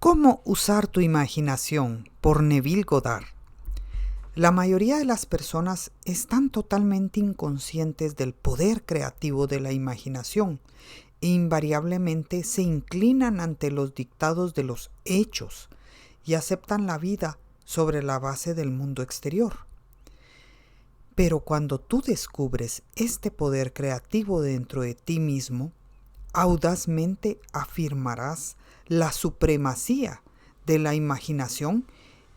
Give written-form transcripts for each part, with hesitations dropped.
¿Cómo usar tu imaginación? Por Neville Goddard. La mayoría de las personas están totalmente inconscientes del poder creativo de la imaginación e invariablemente se inclinan ante los dictados de los hechos y aceptan la vida sobre la base del mundo exterior. Pero cuando tú descubres este poder creativo dentro de ti mismo, audazmente afirmarás la supremacía de la imaginación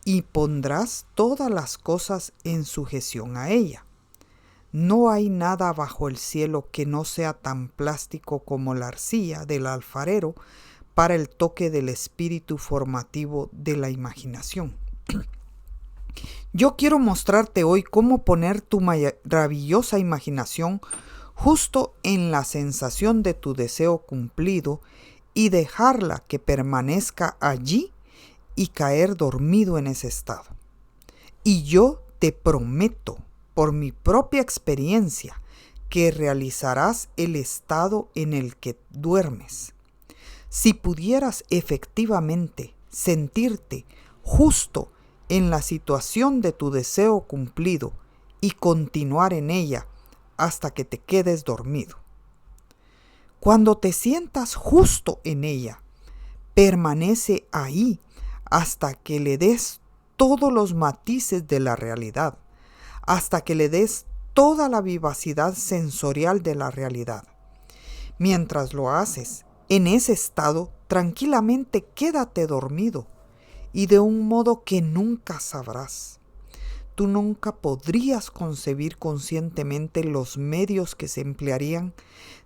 y pondrás todas las cosas en sujeción a ella. No hay nada bajo el cielo que no sea tan plástico como la arcilla del alfarero para el toque del espíritu formativo de la imaginación. Yo quiero mostrarte hoy cómo poner tu maravillosa imaginación justo en la sensación de tu deseo cumplido y dejarla que permanezca allí y caer dormido en ese estado. Y yo te prometo, por mi propia experiencia, que realizarás el estado en el que duermes. Si pudieras efectivamente sentirte justo en la situación de tu deseo cumplido y continuar en ella hasta que te quedes dormido. Cuando te sientas justo en ella, permanece ahí hasta que le des todos los matices de la realidad, hasta que le des toda la vivacidad sensorial de la realidad. Mientras lo haces, en ese estado, tranquilamente quédate dormido y de un modo que nunca sabrás. Tú nunca podrías concebir conscientemente los medios que se emplearían.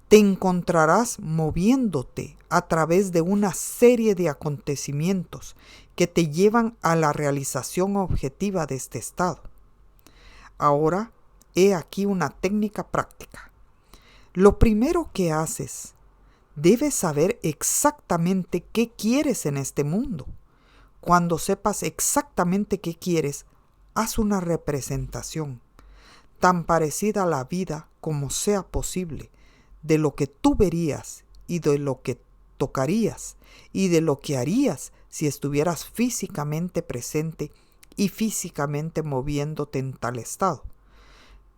Te encontrarás moviéndote a través de una serie de acontecimientos que te llevan a la realización objetiva de este estado. Ahora, he aquí una técnica práctica. Lo primero que haces, debes saber exactamente qué quieres en este mundo. Cuando sepas exactamente qué quieres, haz una representación tan parecida a la vida como sea posible, de lo que tú verías y de lo que tocarías y de lo que harías si estuvieras físicamente presente y físicamente moviéndote en tal estado.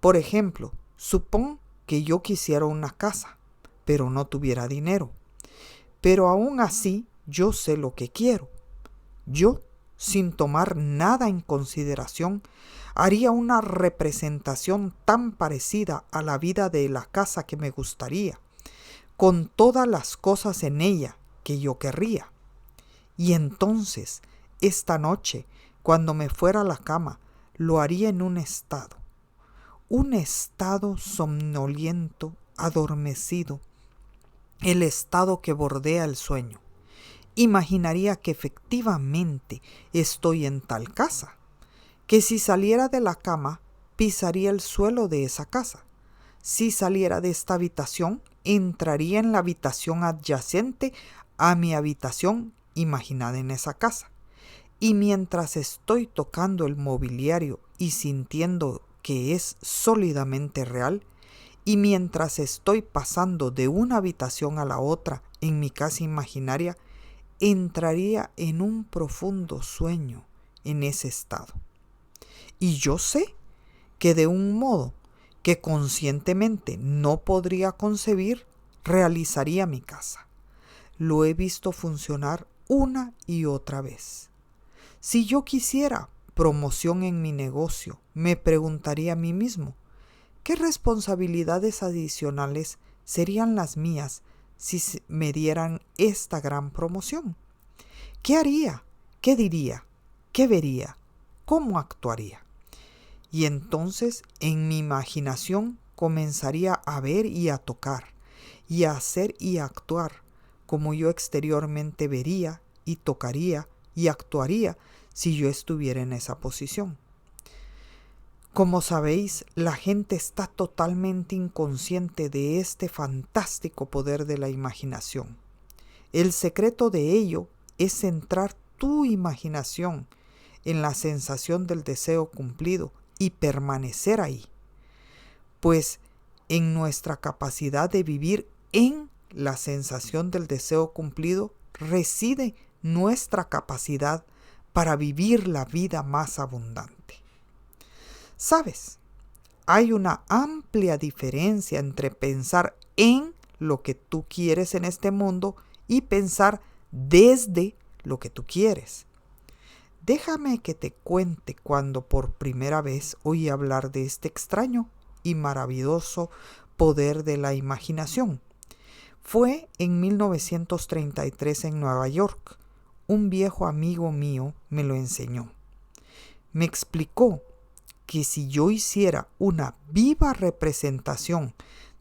Por ejemplo, supón que yo quisiera una casa, pero no tuviera dinero. Pero aún así, yo sé lo que quiero. Yo, sin tomar nada en consideración, haría una representación tan parecida a la vida de la casa que me gustaría, con todas las cosas en ella que yo querría. Y entonces, esta noche, cuando me fuera a la cama, lo haría en un estado somnoliento, adormecido, el estado que bordea el sueño. Imaginaría que efectivamente estoy en tal casa, que si saliera de la cama, pisaría el suelo de esa casa. Si saliera de esta habitación, entraría en la habitación adyacente a mi habitación imaginada en esa casa. Y mientras estoy tocando el mobiliario y sintiendo que es sólidamente real, y mientras estoy pasando de una habitación a la otra en mi casa imaginaria, entraría en un profundo sueño en ese estado. Y yo sé que de un modo que conscientemente no podría concebir, realizaría mi casa. Lo he visto funcionar una y otra vez. Si yo quisiera promoción en mi negocio, me preguntaría a mí mismo, ¿qué responsabilidades adicionales serían las mías si me dieran esta gran promoción? ¿Qué haría? ¿Qué diría? ¿Qué vería? ¿Cómo actuaría? Y entonces en mi imaginación comenzaría a ver y a tocar, y a hacer y a actuar, como yo exteriormente vería y tocaría y actuaría si yo estuviera en esa posición. Como sabéis, la gente está totalmente inconsciente de este fantástico poder de la imaginación. El secreto de ello es centrar tu imaginación en la sensación del deseo cumplido y permanecer ahí, pues en nuestra capacidad de vivir en la sensación del deseo cumplido reside nuestra capacidad para vivir la vida más abundante. ¿Sabes? Hay una amplia diferencia entre pensar en lo que tú quieres en este mundo y pensar desde lo que tú quieres. Déjame que te cuente cuando por primera vez oí hablar de este extraño y maravilloso poder de la imaginación. Fue en 1933 en Nueva York. Un viejo amigo mío me lo enseñó. Me explicó que si yo hiciera una viva representación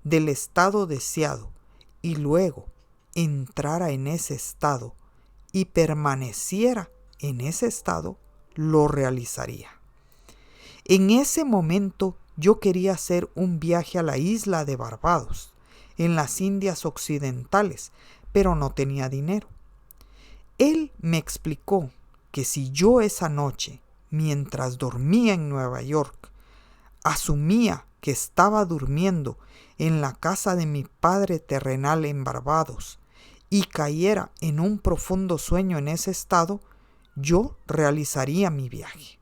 del estado deseado y luego entrara en ese estado y permaneciera en ese estado, lo realizaría. En ese momento yo quería hacer un viaje a la isla de Barbados, en las Indias Occidentales, pero no tenía dinero. Él me explicó que si yo esa noche, mientras dormía en Nueva York, asumía que estaba durmiendo en la casa de mi padre terrenal en Barbados y cayera en un profundo sueño en ese estado, yo realizaría mi viaje.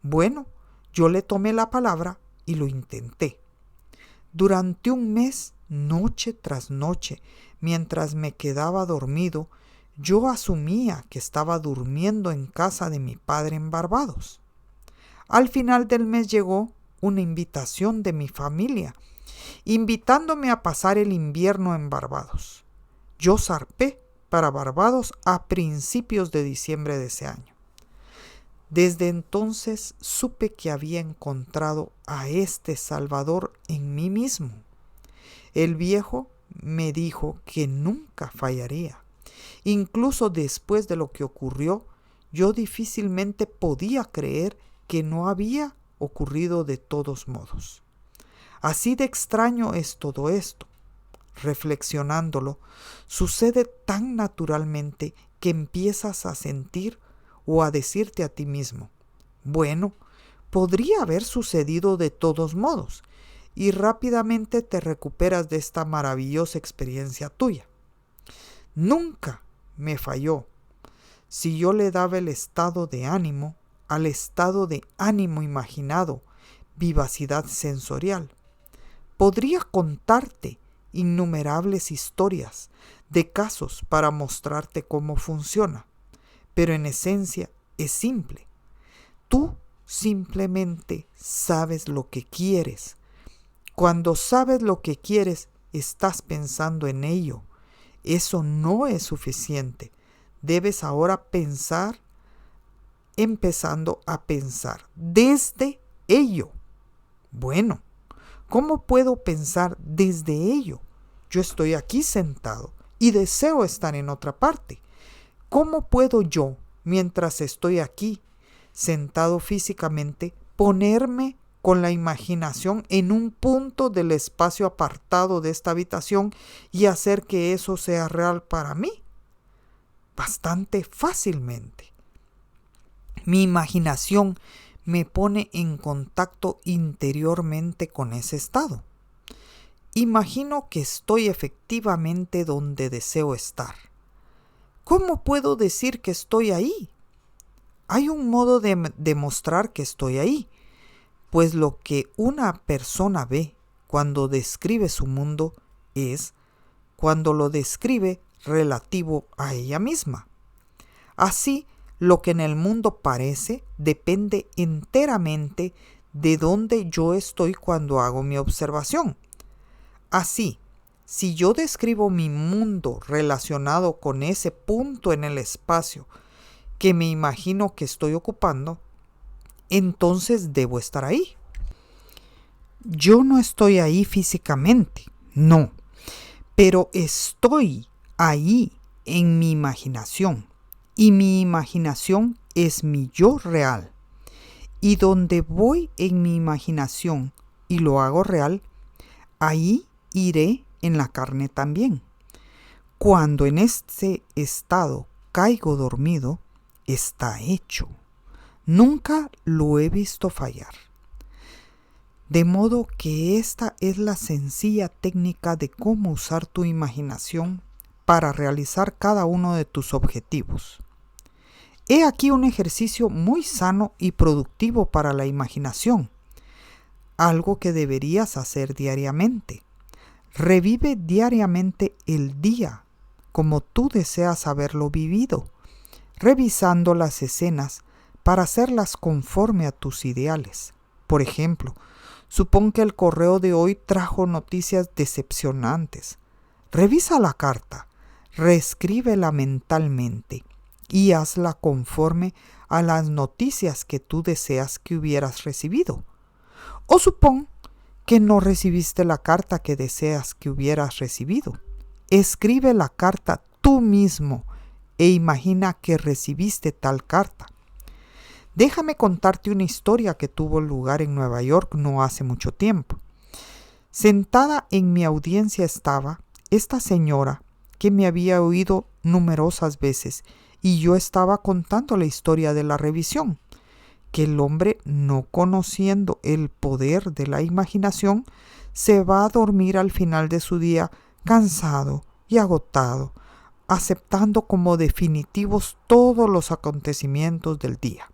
Bueno, yo le tomé la palabra y lo intenté. Durante un mes, noche tras noche, mientras me quedaba dormido, yo asumía que estaba durmiendo en casa de mi padre en Barbados. Al final del mes llegó una invitación de mi familia, invitándome a pasar el invierno en Barbados. Yo zarpé para Barbados a principios de diciembre de ese año. Desde entonces supe que había encontrado a este Salvador en mí mismo. El viejo me dijo que nunca fallaría. Incluso después de lo que ocurrió, yo difícilmente podía creer que no había ocurrido de todos modos. Así de extraño es todo esto. Reflexionándolo, sucede tan naturalmente que empiezas a sentir o a decirte a ti mismo, bueno, podría haber sucedido de todos modos, y rápidamente te recuperas de esta maravillosa experiencia tuya. Nunca me falló. Si yo le daba el estado de ánimo al estado de ánimo imaginado, vivacidad sensorial, podría contarte innumerables historias de casos para mostrarte cómo funciona, pero en esencia es simple. Tú simplemente sabes lo que quieres. Cuando sabes lo que quieres, estás pensando en ello. Eso no es suficiente. Debes ahora pensar, empezando a pensar desde ello. Bueno, ¿cómo puedo pensar desde ello? Yo estoy aquí sentado y deseo estar en otra parte. ¿Cómo puedo yo, mientras estoy aquí, sentado físicamente, ponerme con la imaginación en un punto del espacio apartado de esta habitación y hacer que eso sea real para mí? Bastante fácilmente. Mi imaginación me pone en contacto interiormente con ese estado. Imagino que estoy efectivamente donde deseo estar. ¿Cómo puedo decir que estoy ahí? Hay un modo de demostrar que estoy ahí, pues lo que una persona ve cuando describe su mundo es cuando lo describe relativo a ella misma. Así, lo que en el mundo parece depende enteramente de dónde yo estoy cuando hago mi observación. Así, si yo describo mi mundo relacionado con ese punto en el espacio que me imagino que estoy ocupando, entonces debo estar ahí. Yo no estoy ahí físicamente, no, pero estoy ahí en mi imaginación, y mi imaginación es mi yo real. Y donde voy en mi imaginación y lo hago real, ahí iré en la carne también. Cuando en este estado caigo dormido, está hecho. Nunca lo he visto fallar. De modo que esta es la sencilla técnica de cómo usar tu imaginación para realizar cada uno de tus objetivos. He aquí un ejercicio muy sano y productivo para la imaginación, algo que deberías hacer diariamente. Revive diariamente el día como tú deseas haberlo vivido, revisando las escenas para hacerlas conforme a tus ideales. Por ejemplo, supón que el correo de hoy trajo noticias decepcionantes. Revisa la carta, reescríbela mentalmente y hazla conforme a las noticias que tú deseas que hubieras recibido. O supón que no recibiste la carta que deseas que hubieras recibido. Escribe la carta tú mismo e imagina que recibiste tal carta. Déjame contarte una historia que tuvo lugar en Nueva York no hace mucho tiempo. Sentada en mi audiencia estaba esta señora que me había oído numerosas veces y yo estaba contando la historia de la revisión, que el hombre, no conociendo el poder de la imaginación, se va a dormir al final de su día cansado y agotado, aceptando como definitivos todos los acontecimientos del día.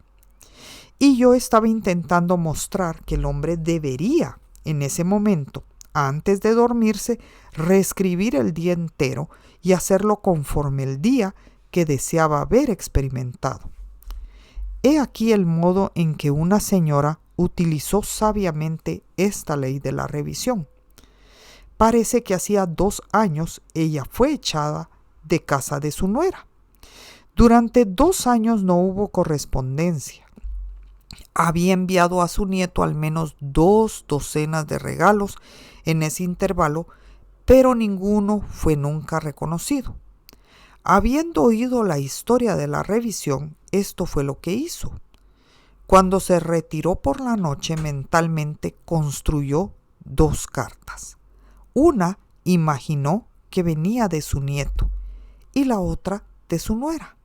Y yo estaba intentando mostrar que el hombre debería, en ese momento, antes de dormirse, reescribir el día entero y hacerlo conforme el día que deseaba haber experimentado. He aquí el modo en que una señora utilizó sabiamente esta ley de la revisión. Parece que hacía 2 años ella fue echada de casa de su nuera. Durante 2 años no hubo correspondencia. Había enviado a su nieto al menos 2 docenas de regalos en ese intervalo, pero ninguno fue nunca reconocido. Habiendo oído la historia de la revisión, esto fue lo que hizo. Cuando se retiró por la noche, mentalmente construyó 2 cartas. Una imaginó que venía de su nieto y la otra de su nuera.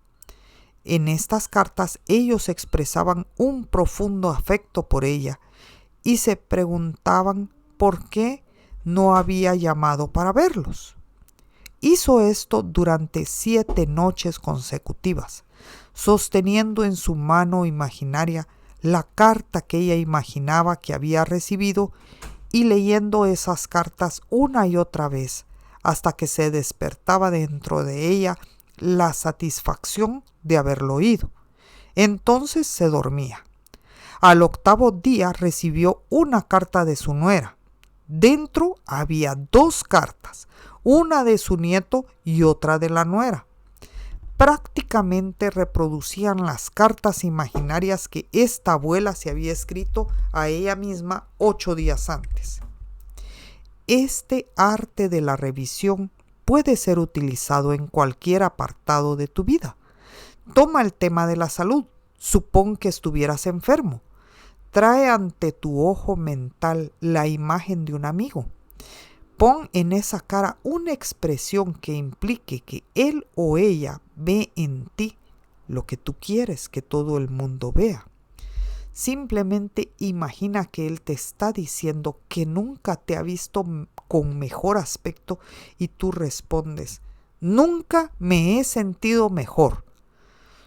En estas cartas ellos expresaban un profundo afecto por ella y se preguntaban por qué no había llamado para verlos. Hizo esto durante 7 noches consecutivas, sosteniendo en su mano imaginaria la carta que ella imaginaba que había recibido y leyendo esas cartas una y otra vez hasta que se despertaba dentro de ella la satisfacción de haberlo oído. Entonces se dormía. Al 8º día recibió una carta de su nuera. Dentro había 2 cartas, una de su nieto y otra de la nuera. Prácticamente reproducían las cartas imaginarias que esta abuela se había escrito a ella misma 8 días antes. Este arte de la revisión puede ser utilizado en cualquier apartado de tu vida. Toma el tema de la salud. Supón que estuvieras enfermo. Trae ante tu ojo mental la imagen de un amigo. Pon en esa cara una expresión que implique que él o ella ve en ti lo que tú quieres que todo el mundo vea. Simplemente imagina que él te está diciendo que nunca te ha visto con mejor aspecto y tú respondes: nunca me he sentido mejor.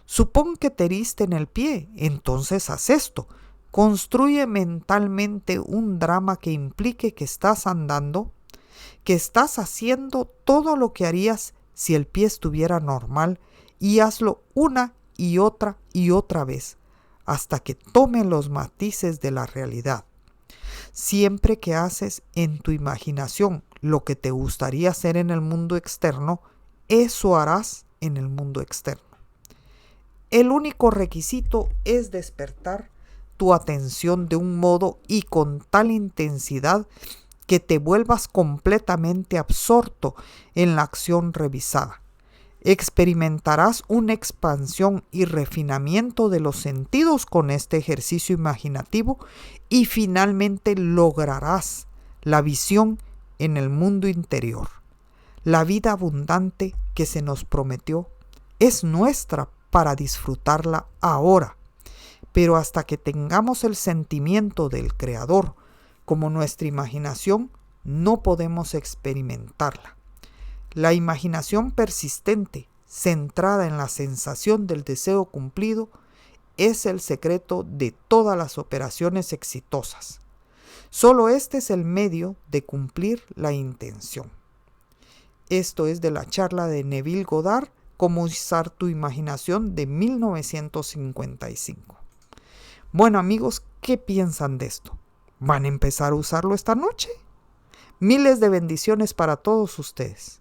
Supón que te heriste en el pie, entonces haz esto. Construye mentalmente un drama que implique que estás andando, que estás haciendo todo lo que harías si el pie estuviera normal y hazlo una y otra vez hasta que tome los matices de la realidad. Siempre que haces en tu imaginación lo que te gustaría hacer en el mundo externo, eso harás en el mundo externo. El único requisito es despertar tu atención de un modo y con tal intensidad que te vuelvas completamente absorto en la acción revisada. Experimentarás una expansión y refinamiento de los sentidos con este ejercicio imaginativo y finalmente lograrás la visión en el mundo interior. La vida abundante que se nos prometió es nuestra para disfrutarla ahora, pero hasta que tengamos el sentimiento del Creador como nuestra imaginación, no podemos experimentarla. La imaginación persistente, centrada en la sensación del deseo cumplido, es el secreto de todas las operaciones exitosas. Solo este es el medio de cumplir la intención. Esto es de la charla de Neville Goddard, Cómo usar tu imaginación, de 1955. Bueno, amigos, ¿qué piensan de esto? ¿Van a empezar a usarlo esta noche? Miles de bendiciones para todos ustedes.